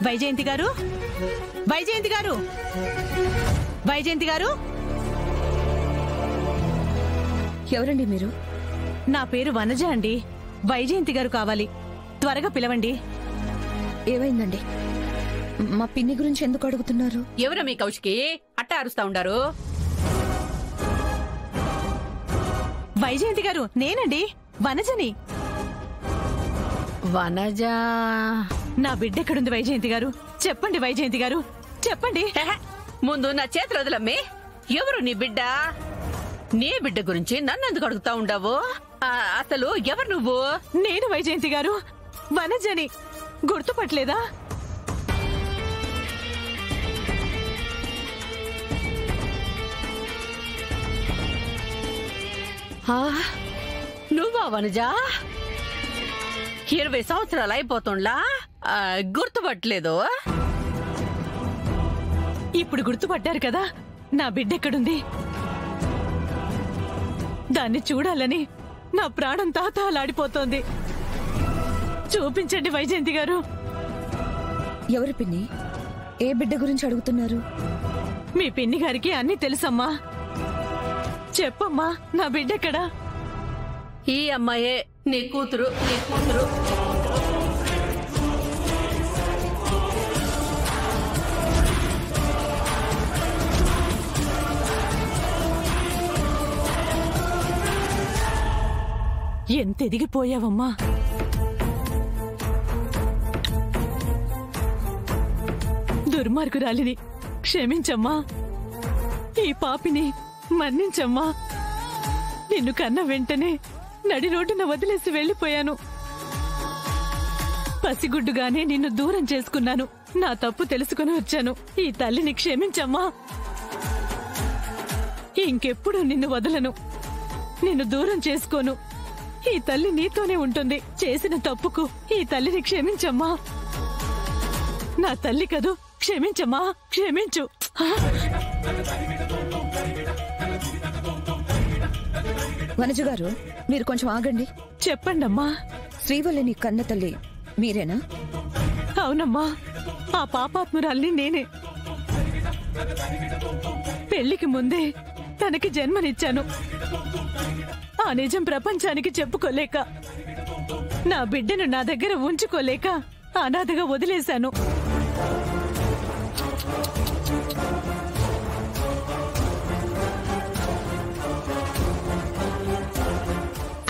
వైజయంతి గారు, వైజయంతి గారు, వైజయంతి గారు. ఎవరండి మీరు? నా పేరు వనజ అండి. వైజయంతి గారు కావాలి, త్వరగా పిలవండి. ఏమైందండి? మా పిన్ని గురించి ఎందుకు అడుగుతున్నారు? ఎవరు మీ కౌశికి అట్టా అరుస్తా ఉండారు? వైజయంతి గారు, నేనండి, వనజని. వనజ నా బిడ్డ ఎక్కడుంది వైజయంతి గారు? చెప్పండి వైజయంతి గారు, చెప్పండి. ముందు నా చేతులు వదలమ్మే. ఎవరు నీ బిడ్డ? నీ బిడ్డ గురించి నన్ను ఎందుకు అడుగుతా ఉండవు? అసలు ఎవరు నువ్వు? నేను వైజయంతి గారు, వనజని. గుర్తుపట్టలేదా? నువ్వా వనజ? 20 సంవత్సరాలు అయిపోతుండ్లా, గుర్తుపట్టలేదు? ఇప్పుడు గుర్తుపట్టారు కదా. నా బిడ్డ ఎక్కడుంది? దాన్ని చూడాలని నా ప్రాణం తాతాలాడిపోతోంది. చూపించండి వైజయంతి గారు. ఎవరి పిన్ని? ఏ బిడ్డ గురించి అడుగుతున్నారు? మీ పిన్ని గారికి అన్నీ తెలుసమ్మా. చెప్పమ్మా, నా బిడ్డ ఎక్కడా? ఈ అమ్మాయే నీ కూతురు, నీ కూతురు. ఎంత ఎదిగిపోయావమ్మా. దుర్మార్గురాలిని క్షమించమ్మా. ఈ పాపిని మన్నించమ్మా. నిన్ను కన్న వెంటనే నడి రోడ్డున వదిలేసి వెళ్లిపోయాను. పసిగుడ్డుగానే నిన్ను దూరం చేసుకున్నాను. నా తప్పు తెలుసుకుని వచ్చాను. ఈ తల్లిని క్షమించమ్మా. ఇంకెప్పుడు నిన్ను వదలను, నిన్ను దూరం చేసుకోను. ఈ తల్లి నీతోనే ఉంటుంది. చేసిన తప్పుకు ఈ తల్లిని క్షమించమ్మా. నా తల్లి కదూ, క్షమించమ్మా, క్షమించు. వనజ గారు, మీరు కొంచెం ఆగండి. చెప్పండమ్మా. శ్రీవల్లిని కన్న తల్లి మీరేనా? అవునమ్మా, ఆ పాపాత్మురాల్ని నేనే. పెళ్లికి ముందే తనకి జన్మనిచ్చాను. ఆ నిజం ప్రపంచానికి చెప్పుకోలేక, నా బిడ్డను నా దగ్గర ఉంచుకోలేక అనాథగా వదిలేశాను.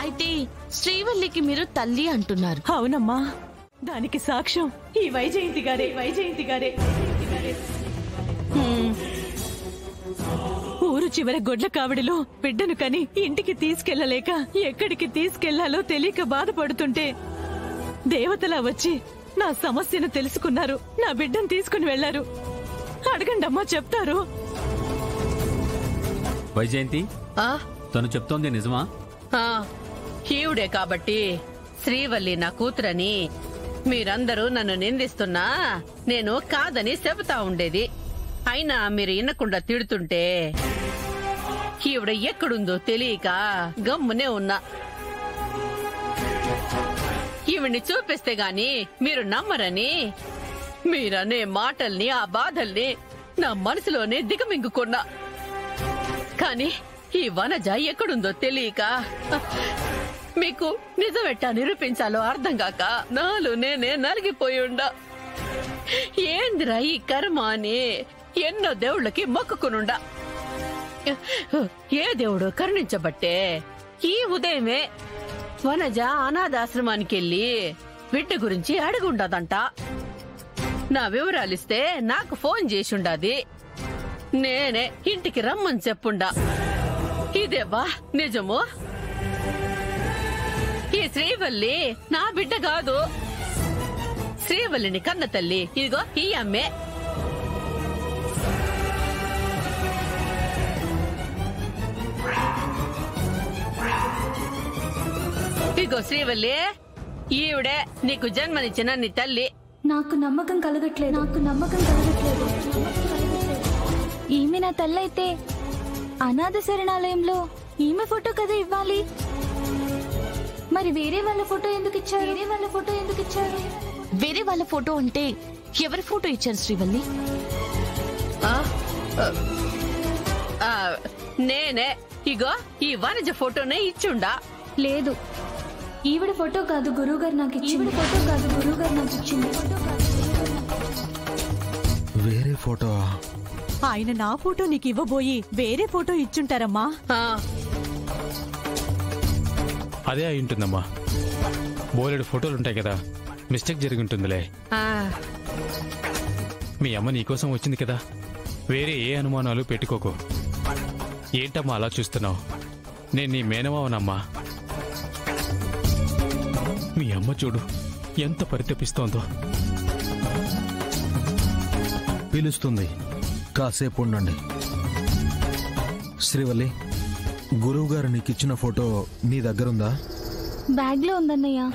అయితే శ్రీవల్లికి మీరు తల్లి అంటున్నారు? అవునమ్మా, దానికి సాక్ష్యం ఈ వైజయంతి గారే. వైజయంతి గారే. ఊరు చివర గొడ్ల కావిడిలో బిడ్డను కని ఇంటికి తీసుకెళ్లలేక ఎక్కడికి తీసుకెళ్లాలో తెలియక బాధపడుతుంటే దేవతలా వచ్చి నా సమస్యను తెలుసుకున్నారు. నా బిడ్డను తీసుకుని వెళ్లారు. అడగండమ్మా, చెప్తారు. వైజయంతి, తను చెప్తోంది నిజమా? ఈవిడే కాబట్టి శ్రీవల్లి నా కూతురని మీరందరూ నన్ను నిందిస్తున్నా నేను కాదని చెబుతా ఉండేది. అయినా మీరు వినకుండా తిడుతుంటే ఈవిడ ఎక్కడుందో తెలియక గమ్మునే ఉన్నా. ఈవిడ్ని చూపిస్తే గాని మీరు నమ్మరని మీరనే మాటల్ని, ఆ బాధల్ని నా మనసులోనే దిగమింగుకున్నా. కాని ఈ వనజ ఎక్కడుందో తెలియక మీకు నిజమెట్టా నిరూపించాలో అర్థం కాక నాలో నేనే నలిగిపోయుండా. ఏందిరా ఈ కర్మ అని ఎన్నో దేవుళ్ళకి మొక్కుకునుండా. ఏ దేవుడు కరుణించబట్టే ఈ ఉదయమే వనజ అనాథాశ్రమానికి వెళ్లి బిడ్డ గురించి అడుగుండదంట. నా వివరాలిస్తే నాకు ఫోన్ చేసుండాది. నేనే ఇంటికి రమ్మని చెప్పుండా. ఇదేవా నిజము? ఈ శ్రీవల్లి నా బిడ్డ కాదు. శ్రీవల్లిని కన్న తల్లి ఇదిగో ఈ అమ్మే. ఇదిగో శ్రీవల్లి, ఈవిడే నీకు జన్మనిచ్చిన నీ తల్లి. నాకు నమ్మకం కలగట్లేదు. ఈమె నా తల్లి అయితే అనాథ శరణాలయంలో ఈమె ఫోటో కదా ఇవ్వాలి. మరి వేరే వాళ్ళ ఫోటో ఎందుకు ఇచ్చారు? వేరే వాళ్ళ ఫోటో అంటే ఎవరి ఫోటో ఇచ్చారు శ్రీవల్లి? ఆ, ఆ, నేనే. ఇగో ఈ వనజ ఫోటోనే ఇచ్చుండా. లేదు, ఈవిడ ఫోటో కాదు గురువుగారు నాకు ఇచ్చింది. వేరే ఫోటో? ఆయన నా ఫోటో నీకు ఇవ్వబోయి వేరే ఫోటో ఇచ్చుంటారమ్మా. ఆ, అదే అయి ఉంటుందమ్మా. బోలెడు ఫోటోలు ఉంటాయి కదా, మిస్టేక్ జరిగి ఉంటుందిలే. ఆ, మీ అమ్మ నీకోసం వచ్చింది కదా, వేరే ఏ అనుమానాలు పెట్టుకోకు. ఏంటమ్మా అలా చూస్తున్నావు? నేను నీ మేనమావనమ్మా. మీ అమ్మ చూడు ఎంత పరితపిస్తోందో. పిలుస్తుంది, కాసేపు ఉండండి. శ్రీవల్లి, గురువు గారు నీకిచ్చిన ఫోటో నీ దగ్గరుందా? బ్యాగ్ లో ఉందన్నయ్య.